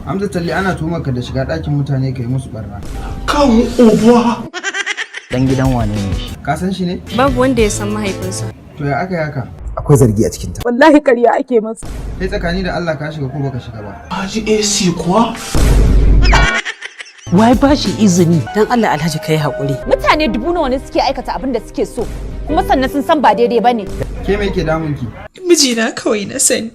Hamza Talli ana tuhumar ka da shiga ɗakin mutane kai musu barna. Kan uba. Dan gidan wane ne shi? Ka san shi ne? Babu wanda ya san mahaifinsa. To ya aka yi haka? Akwai zargi a cikin ta. Wallahi ƙarya ake masa. Kai tsakani da Allah ka shiga ko baka shiga ba? Haji AC kuwa? Wai ba shi izini. Dan Allah Alhaji kai haƙuri. Mutane dubu nawa ne suke aikata abin da suke so, kuma sannan sun san ba daidai bane. Ke me yake damun ki? Mijina kawai na sani.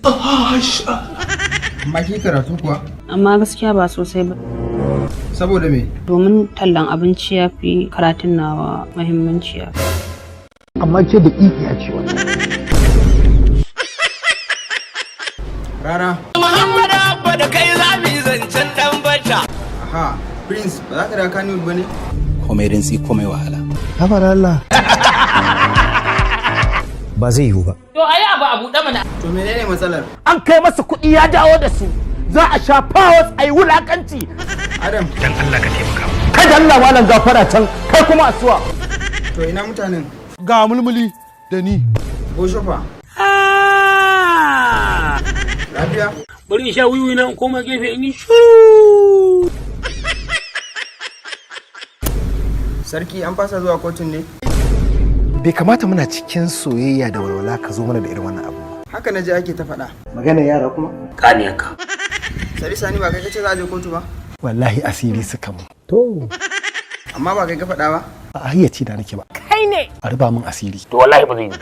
Amma ki karatu kuwa? Amma gaskiya ba sosai ba. Saboda me? Domin tallan abinci ya fi karatun nawa muhimmanci. Amma ce da igiya ce wannan. Rara. Muhammad Abba da kai za mu yi zancen dan bata. Aha, Prince, ba za ka da Kano ba ne? Komai rinsi komai wahala. Habar Allah. Ba zai yiwu ba. To ayi abu a buɗe mana. To menene matsalar? An kai masa kuɗi ya dawo da su. Za a sha powers a yi wulakanci. Adam. Dan Allah ka taimaka mu. Kai da Allah malam gafara can, kai kuma asuwa. To ina mutanen? Ga mulmuli da ni. Boshofa. Lafiya? Bari in sha wiwi na koma gefe in yi shiru. Sarki an fasa zuwa kotun ne? Bai kamata muna cikin soyayya da walwala ka zo mana da irin wannan abu. Haka na ji ake ta faɗa. Magana yara kuma? Kaniyarka. Sani ba kai kace za a je kotu ba? Wallahi asiri suka mu. To. Amma ba kai ka faɗa ba? A hayyaci da nake ba. Kai ne. A ruba min asiri. To wallahi ba zai yi ba.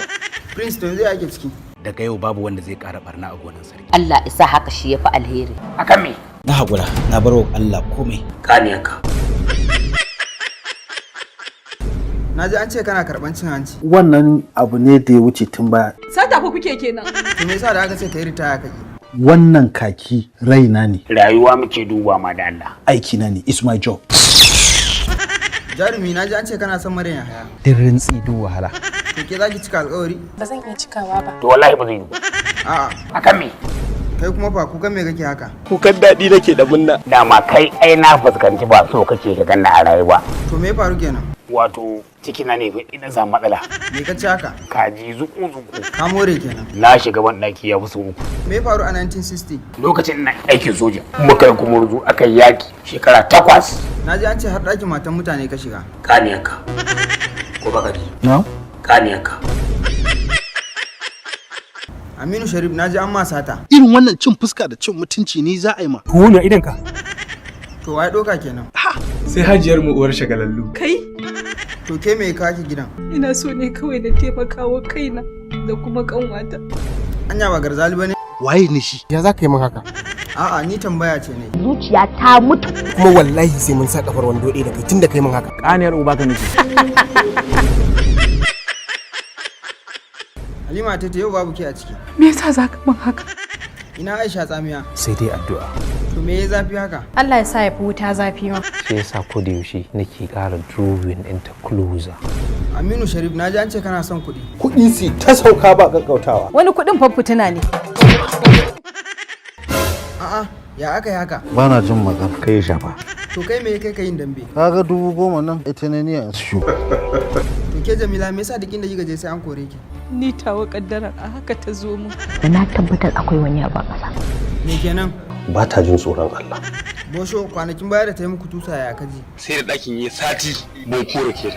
Prince to yanzu ake ciki. Daga yau babu wanda zai ƙara barna a gonan sarki. Allah isa haka shi ya fi alheri. Akan me? Na haƙura, na bar wa Allah komai. Kaniyarka. Na ji an ce kana karɓan cin hanci. Wannan abu ne da ya wuce tun baya. Sata fa kuke kenan. To me yasa da aka ce ka yi ritaya kake? Wannan kaki raina ne. Rayuwa muke duba ma da Allah. Aikina ne, it's my job. Jarumi na ji an ce kana son Maryam Yahaya. Din rintsi duk wahala. To ke za ki cika alƙawari? Ba zan iya cikawa ba. To wallahi ba zai yi ba. A'a. Akan me? Kai kuma fa kukan me kake haka? Kukan daɗi nake da munna. Dama kai ai na fuskanci ba so kake ka ganna a rayuwa. To me ya faru kenan? Wato ciki na ne idan samu matsala. Me ka ci haka? Kaji zuku. Ka more kenan. Na shiga ban ɗaki ya fi so uku. Me ya faru a 1960? Lokacin ina aikin soja. Muka yi kumurzu aka yi yaki shekara 8. Na ji an ce har ɗakin matan mutane ka shiga. Kaniyarka. Ko baka ji? No? Kaniyarka. Aminu Sharif na ji an ma sata. Irin wannan cin fuska da cin mutunci ni za a yi ma. Kuna idan ka. To wai ɗoka kenan. Sai hajiyar mu uwar shagalallu. Kai? To ke me ka ki gidan? Ina so ne kawai na taimaka wa kaina da kuma kanwata. Anya ba garzali bane? Waye ne shi? Ya za ka yi min haka? A'a ni tambaya ce ne. Zuciya ta mutu. Kuma wallahi sai mun sa kafar wando ɗaya da kai tun da kai min haka. Ƙaniyar uba ka nufi. Halima ta yau babu ke a ciki. Me yasa za ka min haka? Ina Aisha tsamiya. Sai dai addu'a. To me ya zafi haka? Allah ya sa ya fi wuta zafi ma. Shi yasa ko da yaushe nake ƙara drawing ɗinta closer. Aminu Sharif na ji an ce kana son kuɗi. Kuɗi su ta sauka ba ƙaƙƙautawa. Wani kuɗin fafutuna ne. A'a, ya aka yi haka? Ba na jin magana kai shafa. To kai me kai ka yin dambe? Kaga 10,000 nan ita ne ni a su. To ke Jamila me yasa duk inda kika je sai an kore ki? Ni tawa kaddara a haka ta zo mu. Da na tabbatar akwai wani abu a ƙasa. Me kenan? Ba ta jin tsoron Allah. Bosho kwanakin baya da ta yi muku tusa ya kaji. Sai da ɗakin yi sati bai kore ke.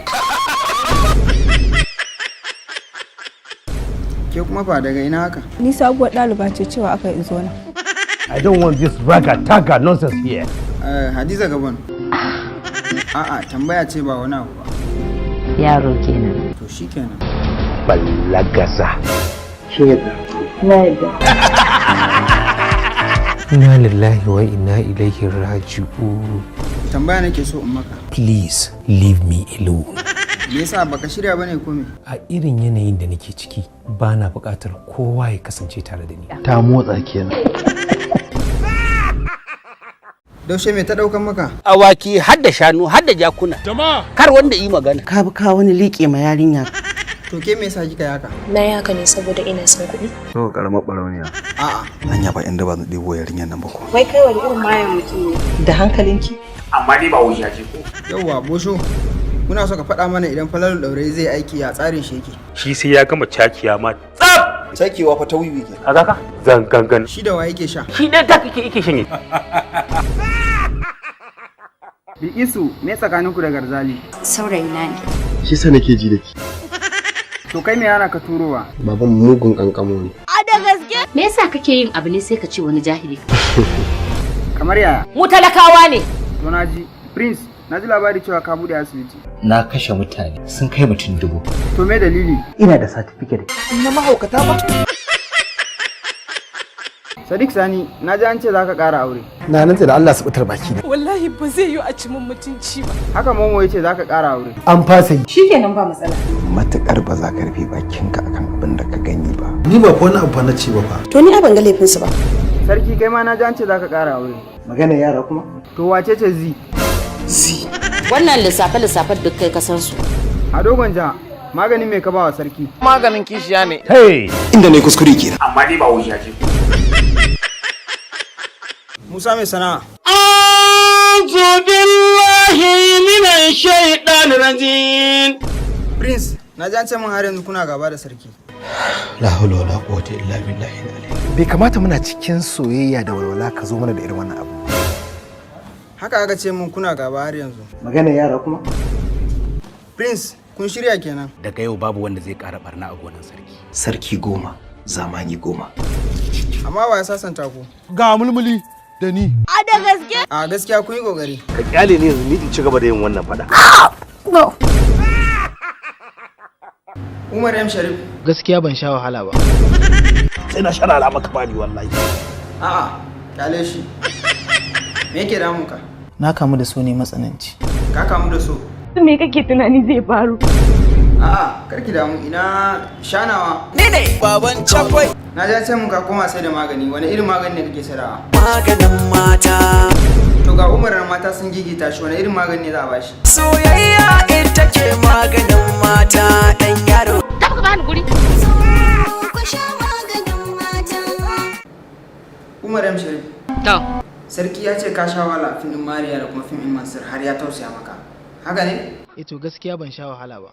Ke kuma fa daga ina haka? Ni sabuwar ɗaliba ce cewa aka yi zo na. I don't want this raga-taga nonsense here. Hadiza Gabon. A'a tambaya ce ba wani abu ba. Yaro kenan. To shikenan. Ballagaza. Kin yadda? Na yadda. Inna lillahi wa inna ilaihi raji'un. Tambaya nake so in maka. Please leave me alone. Me yasa baka shirya bane ko me? A irin yanayin da nake ciki ba na buƙatar kowa ya kasance tare da ni. Ta motsa kenan. Daushe me ta daukan maka? Awaki har da shanu har da jakuna. Jama'a. Kar wanda yi magana. Ka bi ka wani liƙe ma yarinya. To ke me yasa kika yi haka? Na yi haka ne saboda ina son kuɗi. To karamar barauniya. A'a. Anya ba inda ba zan ɗebo yarinyar nan ba ko. Wai kai wani irin mayan mutum ne? Da hankalinki. Amma dai ba wuya ce ko. Yawwa Bosho. Muna so ka faɗa mana idan Falalu Daure zai aiki a tsarin shi yake. Shi sai ya gama cakiya ma tsaf sakewa fa ta wiwi ke. A ka zan gangan. Shi da wa yake sha? Shi ɗan ta kake shanye. Bi isu me tsakaninku da Garzali? Saurayina ne. Shi sa nake ji da ki. To kai me yana ka turowa? Baban mugun kankamo ne. A da gaske? Me yasa kake yin abu ne sai ka ce wani jahili? Kamar yaya? Mu talakawa ne. To naji. Prince, na ji labari cewa ka bude asibiti. Na kashe mutane sun kai mutum 1000. To me dalili? Ina da certificate. Na mahaukata ba? Sadiq Sani, na ji an ce za ka ƙara aure. Na nan da Allah su butar baki ne. Wallahi ba zai yi a ci min mutunci ba. Haka Momo ya ce za ka ƙara aure. An fasa yi. Shikenan ba matsala. Matukar ba za ka rufe bakinka akan abin da ka gani ba. Ni ba ko wani abu na ce ba fa. To ni ban ga laifinsu ba. Sarki kai ma na ji an ce za ka ƙara aure. Magana yara kuma? To wace ce Zi? Zi. Wannan lissafe-lissafen duk kai ka san su. A dogon ja, maganin me ka ba wa sarki? Maganin kishiya ne. Hey! Inda ne kuskure kenan. Amma dai ba wuya ce. Musa mai sana'a. A'udhu billahi minash shaitanir rajim. Prince, na ji an ce mun har yanzu kuna gaba da sarki. La hawla wala quwwata illa billahi al-ali. Bai kamata muna cikin soyayya da walwala ka zo mana da irin wannan abu. Haka aka ce mun kuna gaba har yanzu. Magana yara kuma? Prince, kun shirya kenan. Daga yau babu wanda zai ƙara barna a gonan sarki. Sarki 10, zamani 10. Amma wa ya sasanta ku? Ga mulmuli da ni. A da gaske? A gaskiya kun yi kokari. Ka kyale ni yanzu ni in ci gaba da yin wannan fada. No. Umar M Sharif. Gaskiya ban sha wahala ba. Sai na sharara maka bani wallahi. A'a, kyale shi. Me yake damun ka? Na kamu da so ne matsananci. Ka kamu da so? Me kake tunani zai faru? A'a, karki damu ina shanawa. Ni ne baban cakwai. Na ji an ce mun ka koma sai da magani. Wani irin magani ne kake sayarwa? Maganin mata. To ga umarar mata sun gigita shi, wani irin magani ne za a bashi? Soyayya ita ce maganin mata dan yaro. Ta ka bani guri. Umar M Sharif. To. Sarki ya ce ka sha wahala fim din Mariya da kuma fim din Mansur har ya tausaya maka. Haka ne? To gaskiya ban sha wahala ba.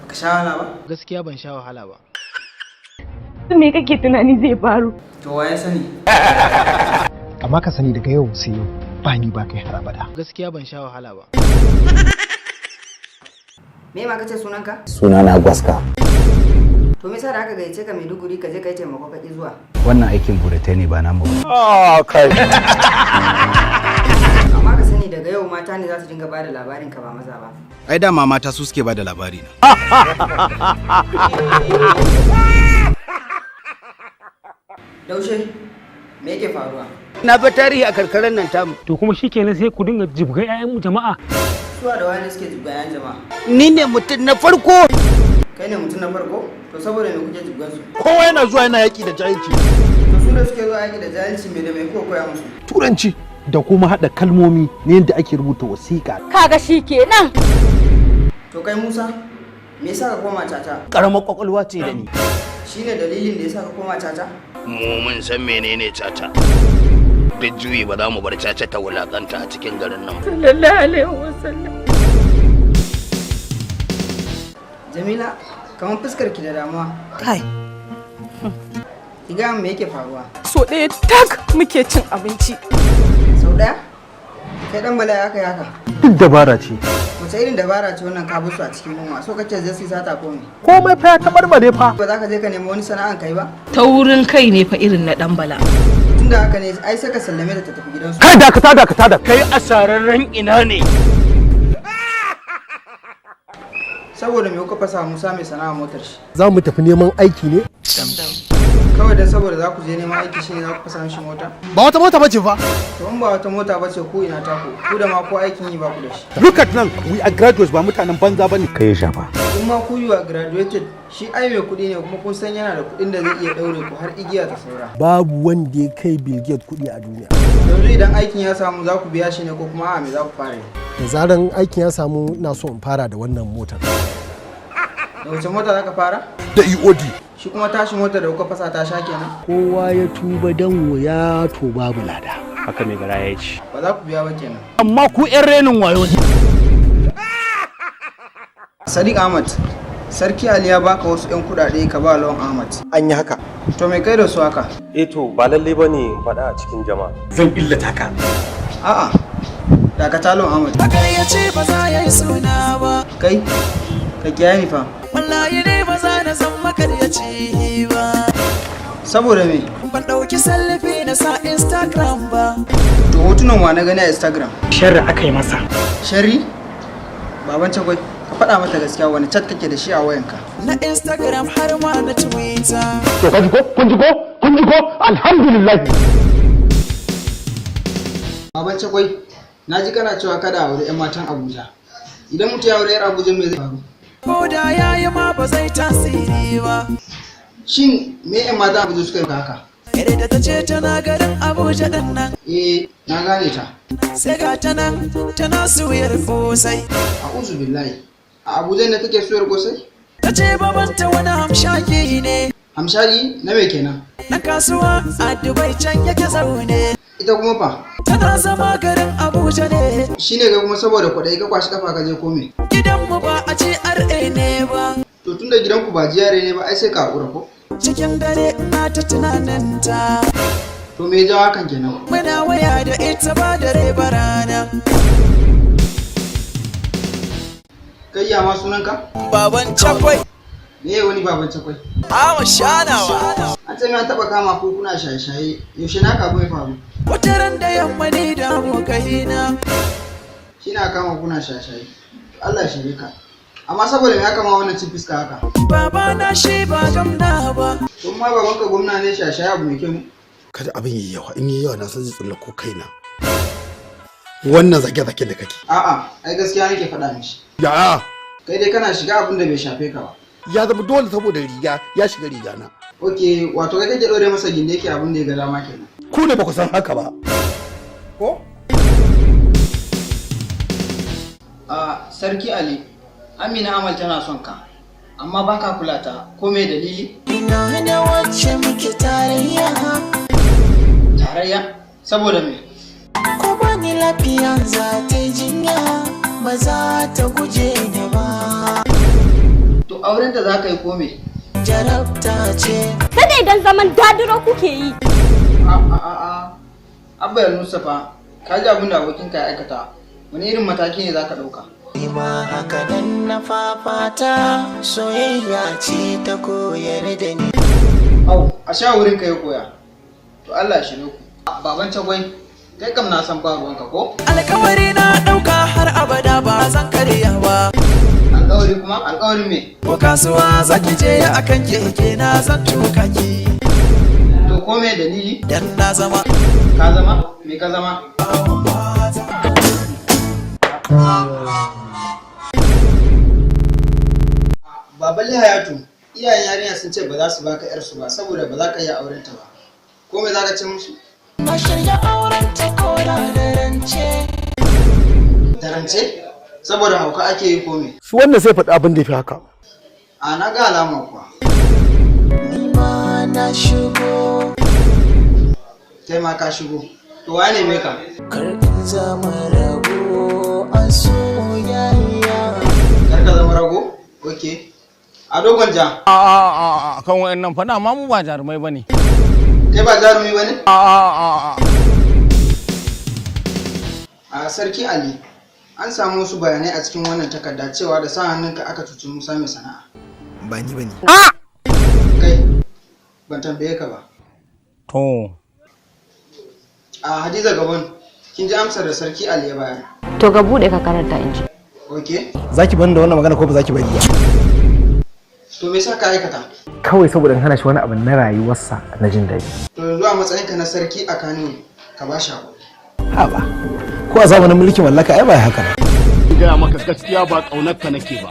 Baka sha wahala ba? Gaskiya ban sha wahala ba. Me kake tunani zai faru? To waye sani? Amma ka sani daga yau sai yau ba ni ba kai har abada. Gaskiya ban sha wahala ba. Me ma kace sunanka? Sunana Gwaska. To me yasa da aka gayyace ka Maiduguri ka je kai taimako ka ki zuwa? Wannan aikin buratai ne ba namu ba. Ah kai. Amma ka sani daga yau mata ne za su dinga bada labarin ka ba maza ba. Ai dama mata su suke bada labari na. Daushe, me yake faruwa? Na ba tarihi a karkarar nan tamu. To kuma shikenan sai ku dinga jibgai ƴaƴan jama'a. Suwa da wani suke jibgayen jama'a. Ni ne mutum na farko. Kai ne mutum na farko? To saboda me kuke jibgan su? Kowa yana zuwa yana yaki da jahilci. To su da suke zuwa yaki da jahilci me da me kuka koya musu? Turanci da kuma haɗa kalmomi ne yadda ake rubuta wasiƙa. Kaga shikenan. To kai Musa, me yasa ka koma caca? Karamar kwakwalwa ce da ni. Shine dalilin da yasa ka koma caca? Mu mun san menene caca. Duk juyi ba za mu bar caca ta wulakanta a cikin garin nan. Sallallahu alaihi wasallam. Jamila, kamar fuskar ki da damuwa. Kai. Ki ga me yake faruwa? So ɗaya tak muke cin abinci. Sau ɗaya? Kai dan bala ya kai haka. Duk dabara ce. Wace irin dabara ce wannan ka busu a cikin yunwa? So kace zai su sata ko me? Komai fa ya tabarbare fa. Ba za ka je ka nemi wani sana'an kai ba? Ta wurin kai ne fa irin na dan bala. Tunda haka ne ai sai ka sallame da ta tafi gidansu. Kai dakata da. Kai asararren ina ne. Saboda me kuka fasa Musa mai sana'a motar shi? Za mu tafi neman aiki ne? Kawai dan saboda za ku je neman aiki shine za ku fasa mishi mota? Ba wata mota bace fa. To in ba wata mota bace ko ina ta ku da ma ko aikin yi ba ku da shi. Look at nan, we are graduates ba mutanen banza bane. Kai ya shafa. In ma ku yi wa graduated shi ai mai kuɗi ne kuma kun san yana da kuɗin da zai iya ɗaure ku har igiya ta saura. Babu wanda ya kai Bill Gates kuɗi a duniya. Yanzu idan aikin ya samu za ku biya shi ne ko kuma a me za ku fara yi? Da zaran aikin ya samu ina so in fara da wannan motar. Da wace mota za ka fara? Da EOD. Shi kuma tashi mota da kuka fasa ta sha kenan? Kowa ya tuba dan wuya to babu lada. Haka mai gara ya ci. Ba za ku biya ba kenan. Amma ku 'yan renin wayo ne. Sadiq Ahmad, Sarki Ali ya baka wasu 'yan kuɗaɗe ka ba Lawan Ahmad. An yi haka. To me kai da su haka? To ba lalle bane faɗa a cikin jama'a. Zan illata ka. A'a. Dakata Lawan Ahmad. Ya ce ba za ya yi suna ba. Kai, ka kiyaye ni fa. Wallahi ne ba za na zan makaryaci ba. Saboda me? Ban ɗauki selfie na sa Instagram ba. To hotunan wa na gani a Instagram? Sharri aka yi masa. Sharri? Baban Cagwai, ka faɗa mata gaskiya wani chat kake da shi a wayanka? Na Instagram har ma na Twitter. To ka ji ko? Kun ji ko? Alhamdulillah. Baban Cagwai, na ji kana cewa kada a aure 'yan matan Abuja. Idan mutum ya aure 'yar Abuja me zai faru? Ko da yayi ma ba zai tasiri ba. Shin me 'yan matan Abuja suka yi haka? Yadda da ta ce tana garin Abuja din nan. Na gane ta. Sai ga ta nan tana suyar kosai. A'udhu billahi. A Abuja ne take suyar kosai? Ta ce babanta wani hamshaki ne. Hamshaki na me kenan? Na kasuwa a Dubai can yake zaune. Ita kuma fa? Tana zama garin Abuja ne. Shine ga kuma saboda kwaɗayi ka kwashi kafa ka je kome? Gidanmu ba a GRA ne ba. To tunda gidanku ba GRA ne ba ai sai ka haƙura ko? Cikin dare ina ta tunaninta. To me ya jawo hakan kenan? Muna waya da ita ba dare ba rana. Kai ya ma sunanka? Baban Cagwai. Me wani Baban Cagwai? Awa shanawa. An ce an taɓa kama ko kuna shaye-shaye. Yaushe na ka bai faru? Wata ran da yamma ne da abokaina. Shi na kama kuna shaye-shaye. Allah shi ka. Amma saboda me aka ma wannan cin fiska haka? Baba na shi ba gamna ba. Tun ma babanka gwamna ne shaye-shaye abu mai kyau. Kada abin yi yawa, in yi yawa na san zai tsallako kaina. Wannan zage-zage da kake. A'a, ai gaskiya nake faɗa mishi. Ya. Kai dai kana shiga abin da bai shafe ka ba. Ya zama dole saboda riga, ya shiga riga na. Ok, wato kai kake ɗore masa gindi yake abin da ya ga dama kenan. Ku ne ba ku san haka ba. Ko? Sarki Ali, Amina Amal tana son ka, amma baka kula ta, ko me dalili? Ina da wacce muke tarayya. Tarayya? Saboda me? Ko bani lafiya za ta jinya, ba za ta guje ni ba. To auren ta za ka yi ko me? Jarabta ce. Kada idan zaman dadiro kuke yi. Abba Mustafa, ka ji abin da abokinka ya aikata. Wani irin mataki ne za ka ɗauka? Ma haka nan na fafata, soyayya ce ta koyar da ni. Au, a sha wurin ka ya koya. To Allah shi ku. Baban Cagwai, kai kam na san ba ruwanka ko? Alkawari na ɗauka har abada ba zan karya ba. Alkawari kuma? Alkawari me? Ko kasuwa zaki je akan keke na zan tuka ki. To ko me dalili? Dan na zama. Ka zama? Me ka zama? Baban Hayatu, iyayen yarinya sun ce ba za su baka yarsu ba saboda ba za ka iya auren ta ba. Ko me za ka ce musu? Na shirya auren ta ko da rance. Da rance? Saboda hauka ake yi ko me? Su wannan sai faɗi abin da ya fi haka. A na ga alama kuwa. Ni ma na shigo. Kai ma ka shigo. To wane me ka? Kar in zama rago a soyayya. Kar ka zama rago? Okay. A dogon ja. Kan wayannan fa dama mu ba jarumai bane. Kai ba jarumi bane? A Sarki Ali, an samu wasu bayanai a cikin wannan takarda cewa da sa hannunka aka cuci Musa mai sana'a. Ba ni bane. Kai, ban tambaye ka ba. To. A Hadiza Gabon, kin ji amsar da Sarki Ali ya bayar. To ga bude ka karanta in ji. Okay. Zaki bani da wannan magana ko ba zaki bari ba? To me yasa ka aikata? Kawai saboda in hana shi wani abu na rayuwarsa na jin daɗi. To yanzu a matsayinka na sarki a Kano ka ba shi hakuri. Ha ba. Ko a zamanin mulkin mallaka ai ba haka ba. Gaya maka gaskiya ba ƙaunar ka nake ba.